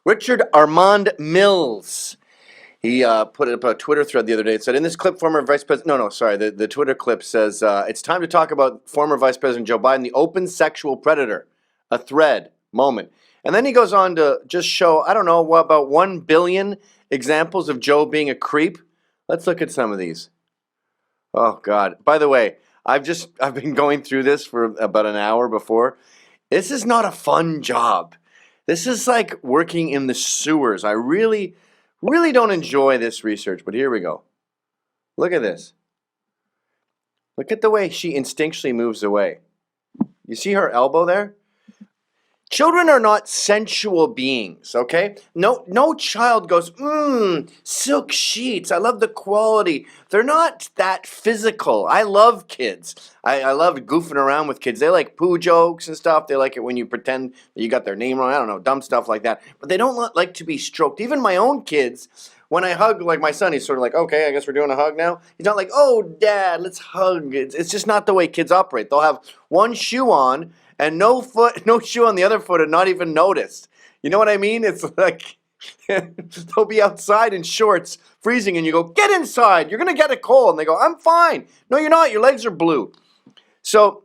Richard Armand Mills. He put up a Twitter thread the other day. It said, in this clip, former Vice President... No, sorry. The Twitter clip says, it's time to talk about former Vice President Joe Biden, the open sexual predator. A thread. Moment. And then he goes on to just show, I don't know, what, about 1 billion examples of Joe being a creep. Let's look at some of these. Oh, God. By the way, I've been going through this for about an hour before. This is not a fun job. This is like working in the sewers. I really don't enjoy this research, but here we go. Look at this. Look at the way she instinctually moves away. You see her elbow there? Children are not sensual beings, okay? No child goes, silk sheets, I love the quality. They're not that physical. I love kids. I love goofing around with kids. They like poo jokes and stuff. They like it when you pretend that you got their name wrong. I don't know, dumb stuff like that. But they don't like to be stroked. Even my own kids, when I hug, like my son, he's sort of like, okay, I guess we're doing a hug now. He's not like, oh, Dad, let's hug. It's just not the way kids operate. They'll have one shoe on, and no shoe on the other foot, and not even noticed. You know what I mean? It's like they'll be outside in shorts, freezing, and you go, get inside. You're going to get a cold. And they go, I'm fine. No, you're not. Your legs are blue. So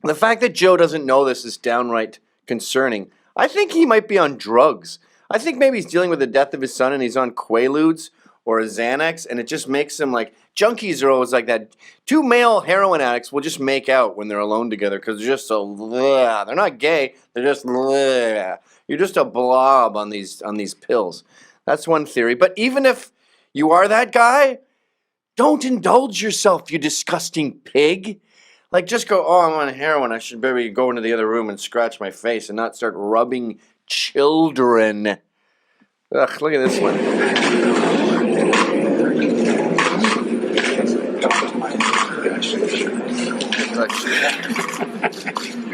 the fact that Joe doesn't know this is downright concerning. I think he might be on drugs. I think maybe he's dealing with the death of his son, and he's on Quaaludes or a Xanax, and it just makes him like, junkies are always like that. Two male heroin addicts will just make out when they're alone together because they're just so, they're not gay, they're just, you're just a blob on these pills. That's one theory. But even if you are that guy, don't indulge yourself, you disgusting pig. Like, just go, oh, I'm on heroin, I should maybe go into the other room and scratch my face and not start rubbing children. Ugh, look at this one.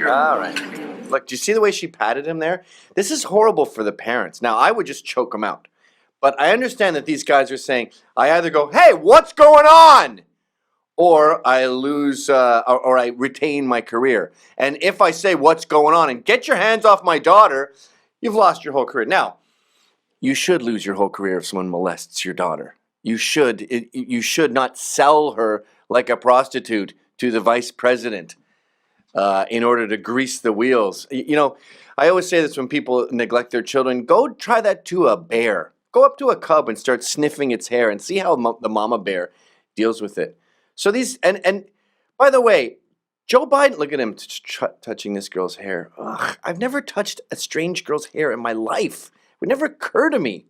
All right. Look, do you see the way she patted him there? This is horrible for the parents. Now, I would just choke them out. But I understand that these guys are saying, I either go, hey, what's going on? Or I lose, or I retain my career. And if I say what's going on and get your hands off my daughter, you've lost your whole career. Now, you should lose your whole career if someone molests your daughter. You should not sell her like a prostitute to the vice president in order to grease the wheels. You know, I always say this when people neglect their children. Go try that to a bear. Go up to a cub and start sniffing its hair and see how the mama bear deals with it. So these, and by the way, Joe Biden, look at him touching this girl's hair. Ugh, I've never touched a strange girl's hair in my life. It would never occur to me.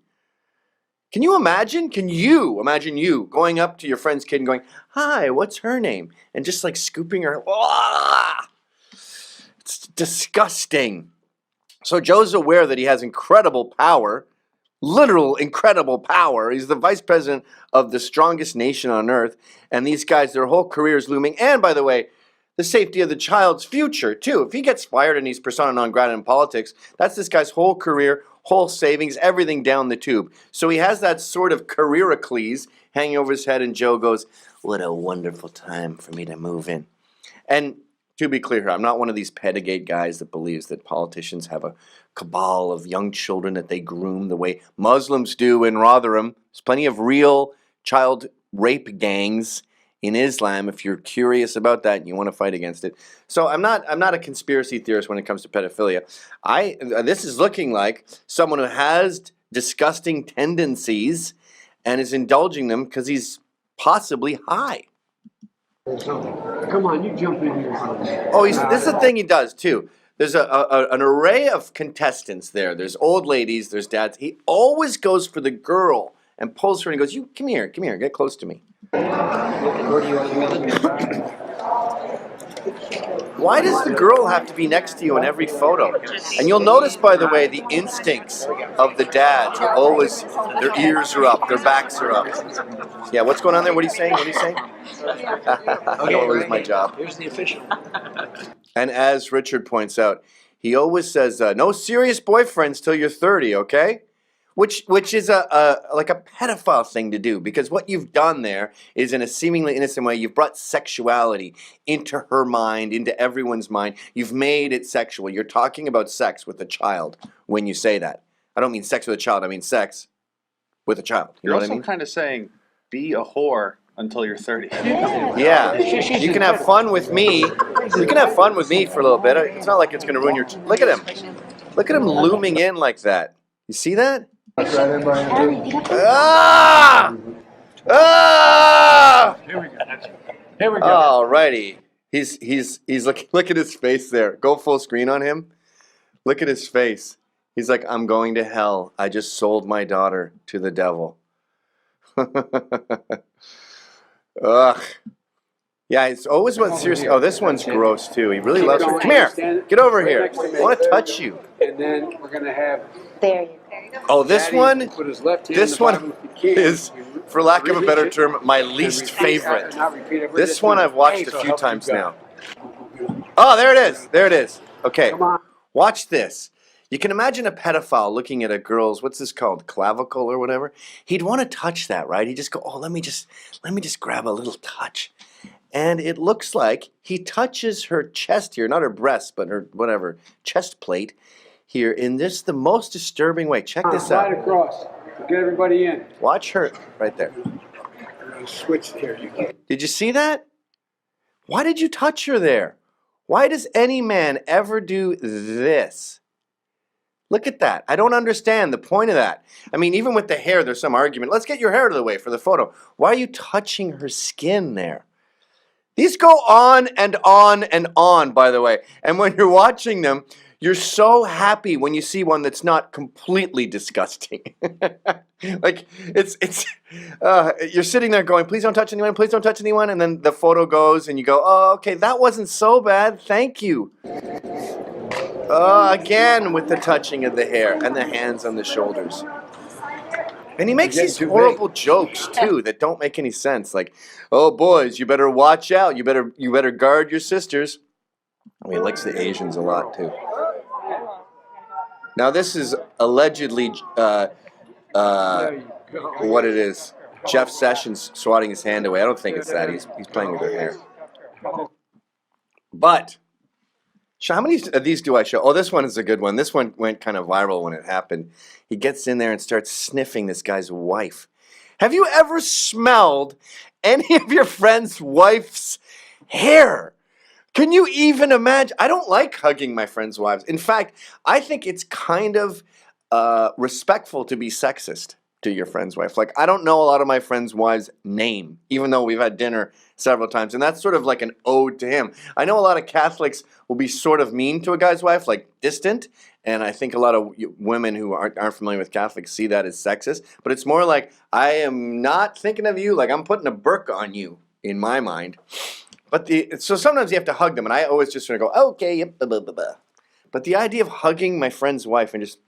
Can you imagine? Can you imagine you going up to your friend's kid and going, hi, what's her name? And just like scooping her. Ah! It's disgusting. So Joe's aware that he has incredible power, literal incredible power. He's the vice president of the strongest nation on earth. And these guys, their whole career is looming. And by the way, the safety of the child's future, too. If he gets fired and he's persona non grata in politics, that's this guy's whole career, whole savings, everything down the tube. So he has that sort of careerocles hanging over his head, and Joe goes, what a wonderful time for me to move in. And to be clear here, I'm not one of these pedagate guys that believes that politicians have a cabal of young children that they groom the way Muslims do in Rotherham. There's plenty of real child rape gangs in Islam, if you're curious about that and you want to fight against it. So I'm not a conspiracy theorist when it comes to pedophilia. This is looking like someone who has disgusting tendencies and is indulging them because he's possibly high. Come on, you jump in here. Oh, this is the thing he does too. There's an array of contestants there. There's old ladies, there's dads. He always goes for the girl and pulls her and he goes, you come here, get close to me. Where do you want to Why does the girl have to be next to you in every photo? And you'll notice, by the way, the instincts of the dads are always, their ears are up, their backs are up. Yeah, what's going on there? What are you saying? I don't lose my job. Here's the official. And as Richard points out, he always says, no serious boyfriends till you're 30, okay? Which is like a pedophile thing to do, because what you've done there is, in a seemingly innocent way, you've brought sexuality into her mind, into everyone's mind. You've made it sexual. You're talking about sex with a child when you say that. I don't mean sex with a child. I mean sex with a child. You You're know what also I mean? kind of saying, be a whore until you're 30. Yeah. You can have fun with me. You can have fun with me for a little bit. It's not like it's going to ruin your... Look at him. Look at him looming in like that. You see that? Ah! Ah! Here we go. Here we go. Alrighty. He's look at his face there. Go full screen on him. Look at his face. He's like, I'm going to hell. I just sold my daughter to the devil. Ugh. Yeah, it's always what seriously. Oh, this one's gross too. He really loves her. Come here. Get over here. I want to touch you. And then we're gonna have There you go. Oh, this Daddy one. put his left hand This in the bottom one of the can. is, for lack of a better term, my least favorite. This one I've watched a few times now. Oh, there it is. There it is. Okay. Come on. Watch this. You can imagine a pedophile looking at a girl's, what's this called, clavicle or whatever. He'd want to touch that, right? He'd just go, oh, let me just grab a little touch. And it looks like he touches her chest here, not her breast, but her whatever chest plate here in this the most disturbing way. Check this Slide out. across. Get everybody in. Watch her right there. Switch here. You can. Did you see that? Why did you touch her there? Why does any man ever do this? Look at that. I don't understand the point of that. I mean, even with the hair, there's some argument. Let's get your hair out of the way for the photo. Why are you touching her skin there? These go on and on and on, by the way. And when you're watching them, you're so happy when you see one that's not completely disgusting. Like, you're sitting there going, please don't touch anyone, please don't touch anyone. And then the photo goes and you go, oh, okay, that wasn't so bad. Thank you. Again with the touching of the hair and the hands on the shoulders. And he makes these horrible jokes too that don't make any sense. Like, oh boys, you better watch out. You better guard your sisters. I mean, he likes the Asians a lot too. Now this is allegedly There you go. what it is. Jeff Sessions swatting his hand away. I don't think it's that. He's playing with her hair. But how many of these do I show? Oh, this one is a good one. This one went kind of viral when it happened. He gets in there and starts sniffing this guy's wife. Have you ever smelled any of your friend's wife's hair? Can you even imagine? I don't like hugging my friends' wives. In fact, I think it's kind of respectful to be sexist to your friend's wife. Like, I don't know a lot of my friends' wives' name, even though we've had dinner several times. And that's sort of like an ode to him. I know a lot of Catholics will be sort of mean to a guy's wife, like distant. And I think a lot of women who aren't familiar with Catholics see that as sexist. But it's more like, I am not thinking of you, like I'm putting a burqa on you, in my mind. But so sometimes you have to hug them. And I always just sort of go, okay, yep, blah, blah, blah, blah. But the idea of hugging my friend's wife and just...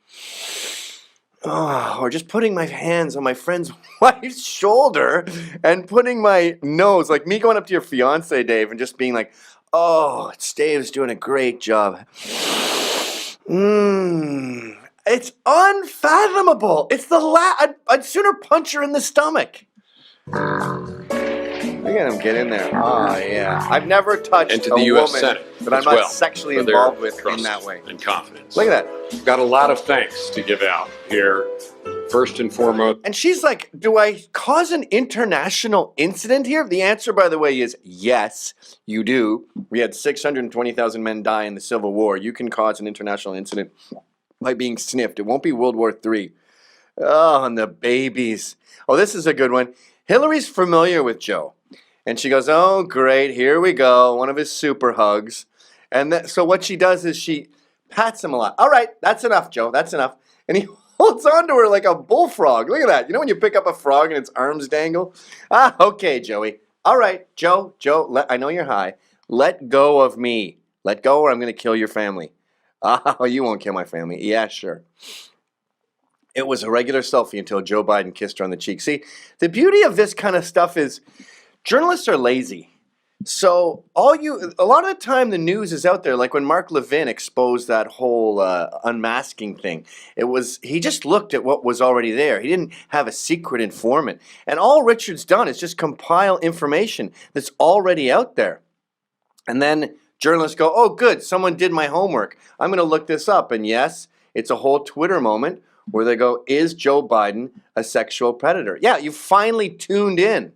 or just putting my hands on my friend's wife's shoulder and putting my nose, like me going up to your fiance, Dave, and just being like, oh, Dave's doing a great job. It's unfathomable. It's the I'd sooner punch her in the stomach. Look at him get in there. Oh, yeah. I've never touched and to a the U.S. woman Senate that I'm as not well sexually for their involved with in trust that way. and confidence. Look at that. We've got a lot of thanks to give out here. First and foremost, And she's like, do I cause an international incident here? The answer, by the way, is yes, you do. We had 620,000 men die in the Civil War. You can cause an international incident by being sniffed. It won't be World War III. Oh, and the babies. Oh, this is a good one. Hillary's familiar with Joe. And she goes, oh, great, here we go. One of his super hugs. And so what she does is she pats him a lot. All right, that's enough, Joe. That's enough. And he holds on to her like a bullfrog. Look at that. You know when you pick up a frog and its arms dangle? Ah, okay, Joey. All right, Joe, I know you're high. Let go of me. Let go or I'm going to kill your family. Oh, you won't kill my family. Yeah, sure. It was a regular selfie until Joe Biden kissed her on the cheek. See, the beauty of this kind of stuff is journalists are lazy. So a lot of the time the news is out there, like when Mark Levin exposed that whole unmasking thing. He just looked at what was already there. He didn't have a secret informant. And all Richard's done is just compile information that's already out there. And then journalists go, oh good, someone did my homework. I'm going to look this up. And yes, it's a whole Twitter moment where they go, is Joe Biden a sexual predator? Yeah, you finally tuned in.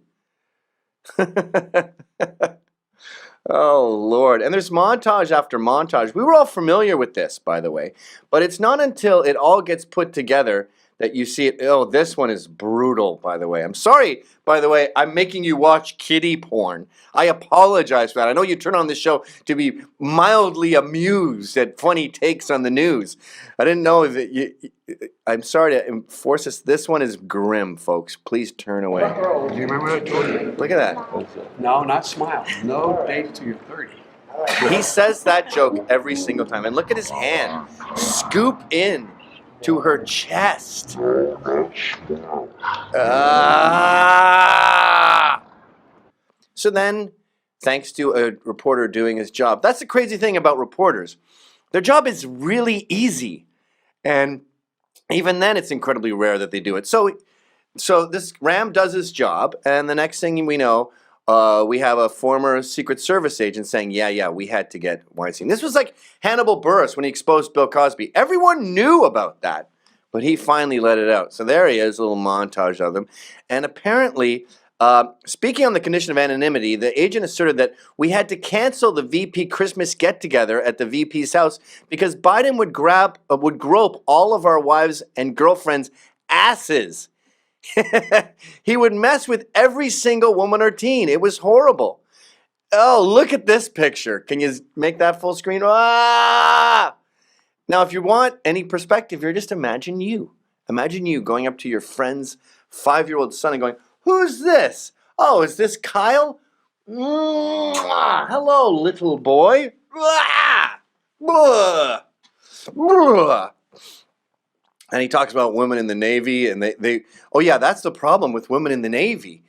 Oh, Lord. And there's montage after montage. We were all familiar with this, by the way. But it's not until it all gets put together that you see it. Oh, this one is brutal, by the way. I'm sorry, by the way, I'm making you watch kiddie porn. I apologize for that. I know you turn on this show to be mildly amused at funny takes on the news. I didn't know that you... I'm sorry to enforce this. This one is grim, folks. Please turn away. Do you remember what I told you? Look at that. No, not smile. No date till you're 30. He says that joke every single time. And look at his hand. Scoop in to her chest. So then, thanks to a reporter doing his job. That's the crazy thing about reporters. Their job is really easy. And even then, it's incredibly rare that they do it. So this Ram does his job, and the next thing we know, we have a former Secret Service agent saying, yeah, we had to get Weinstein. This was like Hannibal Buress when he exposed Bill Cosby. Everyone knew about that, but he finally let it out. So there he is, a little montage of them. And apparently, speaking on the condition of anonymity, the agent asserted that we had to cancel the VP Christmas get-together at the VP's house because Biden would grope all of our wives and girlfriends' asses. He would mess with every single woman or teen. It was horrible. Oh, look at this picture. Can you make that full screen? Ah! Now, if you want any perspective here, just imagine you. Imagine you going up to your friend's 5-year-old son and going, "Who's this? Oh, is this Kyle? Hello, little boy." And he talks about women in the Navy, and they oh yeah, that's the problem with women in the Navy.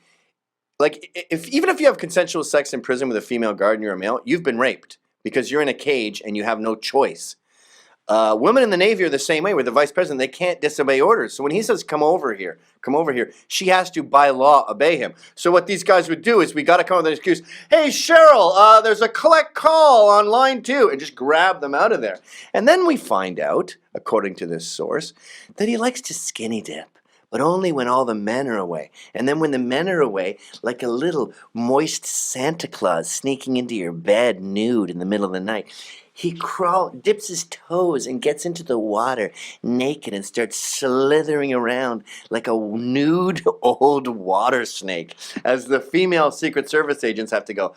Like, even if you have consensual sex in prison with a female guard and you're a male, you've been raped because you're in a cage and you have no choice. Women in the Navy are the same way. With the vice president, they can't disobey orders. So when he says, come over here, she has to, by law, obey him. So what these guys would do is, we got to come up with an excuse. Hey, Cheryl, there's a collect call on line 2, and just grab them out of there. And then we find out, according to this source, that he likes to skinny dip, but only when all the men are away. And then when the men are away, like a little moist Santa Claus sneaking into your bed nude in the middle of the night, he dips his toes and gets into the water naked and starts slithering around like a nude old water snake, as the female Secret Service agents have to go,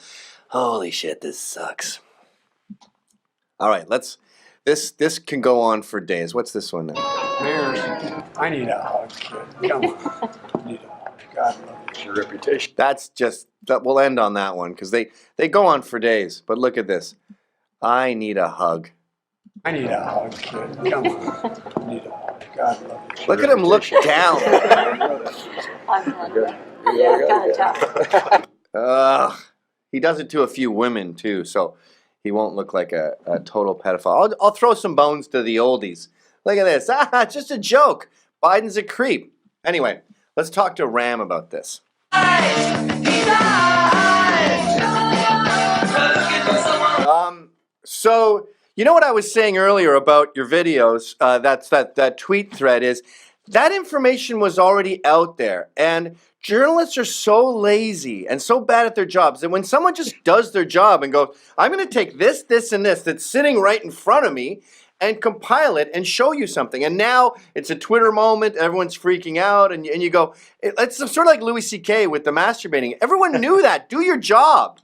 holy shit, this sucks. All right, this can go on for days. What's this one now? Bears, I need a hug, kid. Come on. I need a hug. God love you. Your reputation. We'll end on that one, because they go on for days. But look at this. I need a hug. I need a hug, kid. Come on. I need a hug. God love you. Look at him look down. I'm hungry. Yeah, kind of tough. He does it to a few women, too, so he won't look like a total pedophile. I'll throw some bones to the oldies. Look at this. It's just a joke. Biden's a creep. Anyway, let's talk to Ram about this. So, you know what I was saying earlier about your videos, that tweet thread is, that information was already out there, and journalists are so lazy and so bad at their jobs that when someone just does their job and goes, I'm going to take this, this, and this that's sitting right in front of me and compile it and show you something. And now it's a Twitter moment, everyone's freaking out, and you go, it's sort of like Louis C.K. with the masturbating. Everyone knew that. Do your job.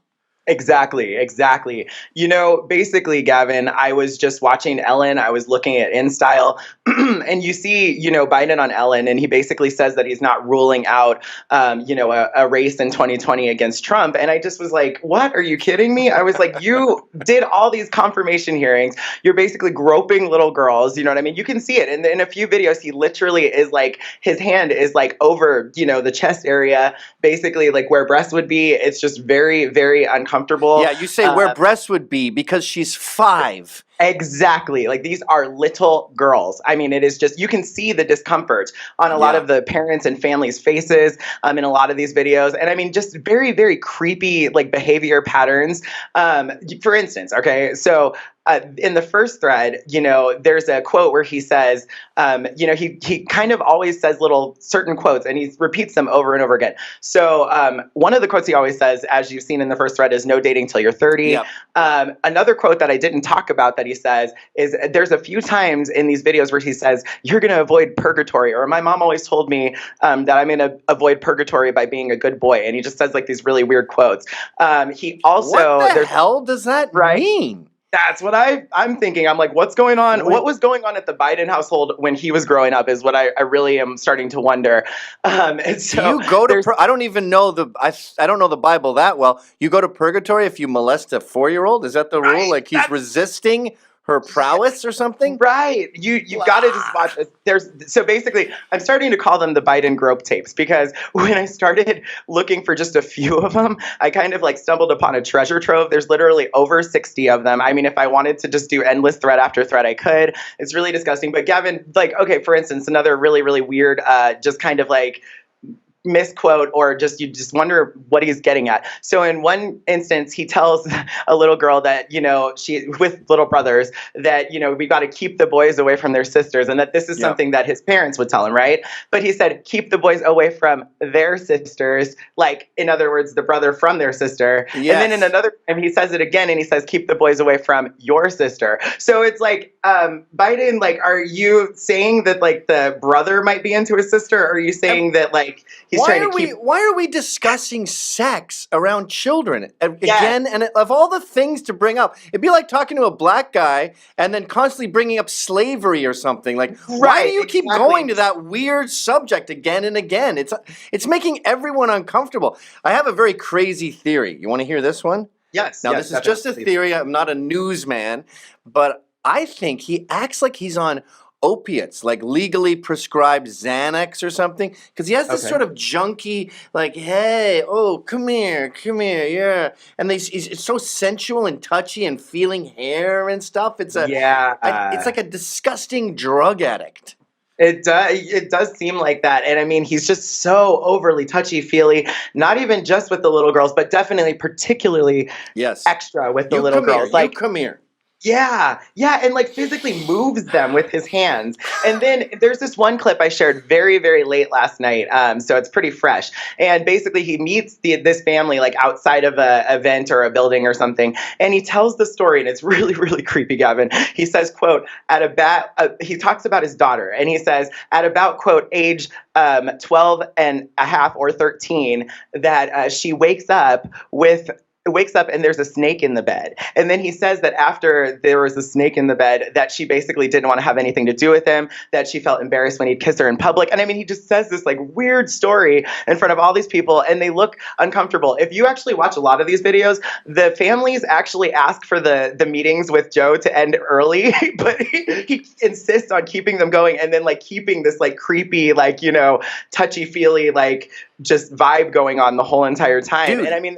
Exactly. You know, basically, Gavin, I was just watching Ellen. I was looking at InStyle, and you see, Biden on Ellen, and he basically says that he's not ruling out, a race in 2020 against Trump. And I just was like, what? Are you kidding me? I was like, you did all these confirmation hearings. You're basically groping little girls. You know what I mean? You can see it. And in a few videos, he literally is like, his hand is like over, the chest area, basically like where breasts would be. It's just very, very uncomfortable. Yeah, you say where breasts would be because she's 5. Exactly. Like these are little girls. I mean, it is just, you can see the discomfort on a lot Yeah. of the parents and families' faces in a lot of these videos. And I mean, just very, very creepy like behavior patterns. For instance, okay, so in the first thread, you know, there's a quote where he says, you know, he kind of always says little certain quotes and he repeats them over and over again. So one of the quotes he always says, as you've seen in the first thread, is no dating till you're 30. Yep. Another quote that I didn't talk about that he says is there's a few times in these videos where he says, you're going to avoid purgatory, or my mom always told me that I'm going to avoid purgatory by being a good boy. And he just says like these really weird quotes. He also, What the hell does that Right. mean? that's what I'm thinking. I'm like, what's going on? Wait. What was going on at the Biden household when he was growing up is what I really am starting to wonder. And Do so you go to? there's- I don't even know I don't know the Bible that well. You go to purgatory if you molest a 4-year-old. Is that the rule? Right, Like he's that's- resisting her prowess or something? Right. You've got to just watch this. So basically, I'm starting to call them the Biden grope tapes because when I started looking for just a few of them, I kind of like stumbled upon a treasure trove. There's literally over 60 of them. I mean, if I wanted to just do endless thread after thread, I could. It's really disgusting. But Gavin, like, okay, for instance, another really, really weird, just kind of like misquote, or just you just wonder what he's getting at. So in one instance, he tells a little girl that, you know, she with little brothers that, you know, we got to keep the boys away from their sisters, and that this is Yeah. something that his parents would tell him, right? But he said, keep the boys away from their sisters, like in other words, the brother from their sister. Yes. And then in another time, he says it again, and he says, keep the boys away from your sister. So it's like, Biden, like, are you saying that like the brother might be into his sister, or are you saying that like he's Why trying are to keep? why are we discussing sex around children again? And of all the things to bring up, it'd be like talking to a black guy and then constantly bringing up slavery or something. Like, why do Right, you keep exactly. going to that weird subject again and again? It's making everyone uncomfortable. I have a very crazy theory. You want to hear this one? Yes. Now, yes, this is just a definitely. theory. I'm not a newsman, but I think he acts like he's on opiates, like legally prescribed Xanax or something, because he has this Okay. sort of junky, like, hey, oh, come here, yeah, and it's so sensual and touchy and feeling hair and stuff. It's it's like a disgusting drug addict. It does seem like that. And I mean, he's just so overly touchy-feely, not even just with the little girls, but definitely particularly Yes. extra with the You little come here, girls. Like, you come here. yeah, and like physically moves them with his hands. And then there's this one clip I shared very, very late last night, so it's pretty fresh. And basically, he meets this family like outside of a event or a building or something, and he tells the story, and it's really, really creepy, Gavin. He says, "quote he talks about his daughter, and he says at about quote age 12 and a half or 13 that she wakes up and there's a snake in the bed. And then he says that after there was a snake in the bed, that she basically didn't want to have anything to do with him, that she felt embarrassed when he'd kiss her in public. And I mean, he just says this like weird story in front of all these people, and they look uncomfortable. If you actually watch a lot of these videos, the families actually ask for the meetings with Joe to end early, but he insists on keeping them going, and then like keeping this like creepy, like, you know, touchy-feely, like just vibe going on the whole entire time. Dude, And I mean,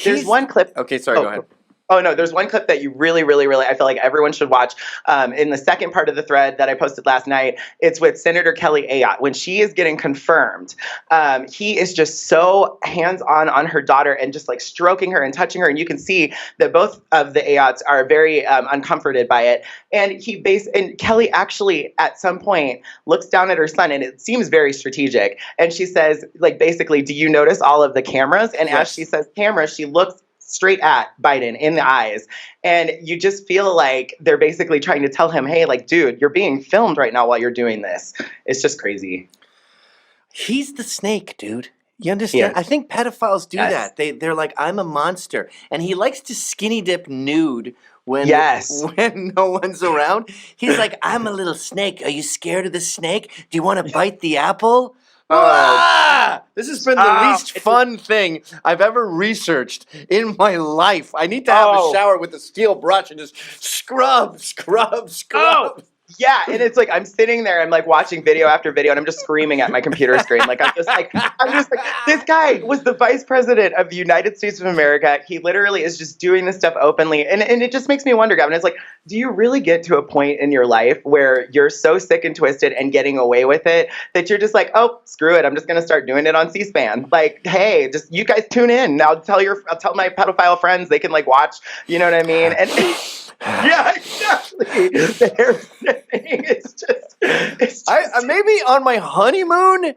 there's He's- one clip. Okay, sorry, Oh, go ahead. Oh, no, there's one clip that you really, really, really, I feel like everyone should watch. In the second part of the thread that I posted last night, it's with Senator Kelly Ayotte. When she is getting confirmed, he is just so hands-on on her daughter and just like stroking her and touching her. And you can see that both of the Ayottes are very uncomforted by it. And and Kelly actually at some point looks down at her son, and it seems very strategic. And she says, like, basically, do you notice all of the cameras? And Yes. as she says cameras, she looks straight at Biden in the eyes. And you just feel like they're basically trying to tell him, hey, like, dude, you're being filmed right now while you're doing this. It's just crazy. He's the snake, dude. You understand? Yes. I think pedophiles do Yes. that. They're like, I'm a monster. And he likes to skinny dip nude when Yes. when no one's around. He's like, I'm a little snake. Are you scared of the snake? Do you want to bite the apple? This has been the least fun thing I've ever researched in my life. I need to have a shower with a steel brush and just scrub. Yeah, and it's like I'm sitting there, I'm like watching video after video, and I'm just screaming at my computer screen. Like I'm just like, this guy was the vice president of the United States of America. He literally is just doing this stuff openly, and it just makes me wonder, Gavin. It's like, do you really get to a point in your life where you're so sick and twisted and getting away with it that you're just like, oh, screw it, I'm just gonna start doing it on C-SPAN? Like, hey, just you guys tune in. I'll tell my pedophile friends they can like watch. You know what I mean? And yeah, exactly. The hair sniffing. It's just Maybe on my honeymoon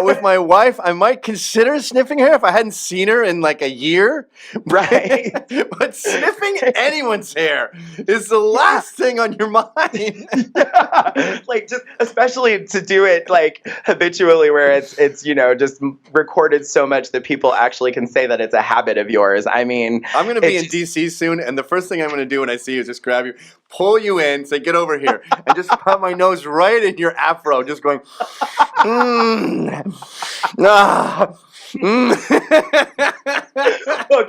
with my wife, I might consider sniffing her if I hadn't seen her in like a year. right. But sniffing anyone's hair is the last thing on your mind. Yeah. Like, just especially to do it like habitually, where it's just recorded so much that people actually can say that it's a habit of yours. I mean, I'm going to be in it's DC soon, and the first thing I'm going to do when I see you is just grab you, pull you in, say, get over here, and just put my nose right in your afro, just going, Oh,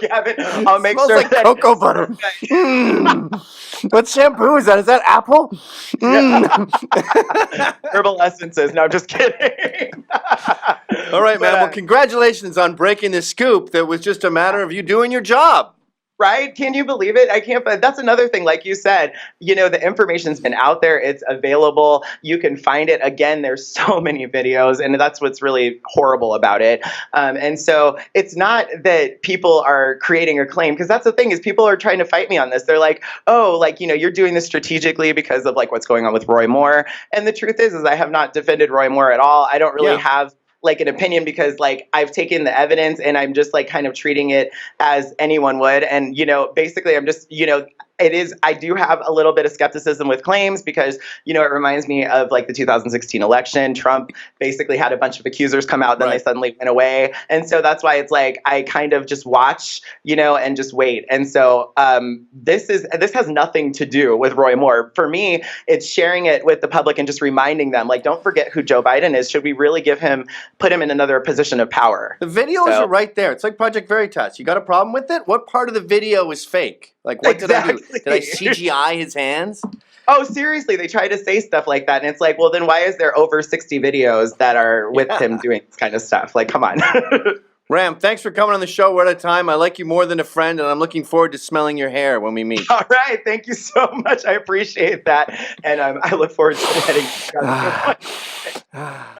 Gavin, I'll make smells sure like that cocoa butter. What shampoo is that? Is that apple? herbal essences. No, I'm just kidding. All right, man. But, Well, congratulations on breaking the scoop. That was just a matter of you doing your job. right? Can you believe it? I can't, but that's another thing. Like you said, the information's been out there. It's available. You can find it. Again, there's so many videos, and that's what's really horrible about it. And so it's not that people are creating a claim, because that's the thing, is people are trying to fight me on this. They're like, oh, like, you're doing this strategically because of like what's going on with Roy Moore. And the truth is I have not defended Roy Moore at all. I don't really have like an opinion, because like I've taken the evidence and I'm just like kind of treating it as anyone would. And, basically I'm just, I do have a little bit of skepticism with claims, because, it reminds me of like the 2016 election. Trump basically had a bunch of accusers come out, then they suddenly went away. And so that's why it's like, I kind of just watch, and just wait. And so this has nothing to do with Roy Moore. For me, it's sharing it with the public and just reminding them, like, don't forget who Joe Biden is. Should we really put him in another position of power? The videos are right there. It's like Project Veritas. You got a problem with it? What part of the video is fake? Like, what did I do? Did I CGI his hands? Oh, seriously, they try to say stuff like that. And it's like, well, then why is there over 60 videos that are with him doing this kind of stuff? Like, come on. Ram, thanks for coming on the show. We're out of time. I like you more than a friend, and I'm looking forward to smelling your hair when we meet. All right. Thank you so much. I appreciate that. And I look forward to heading.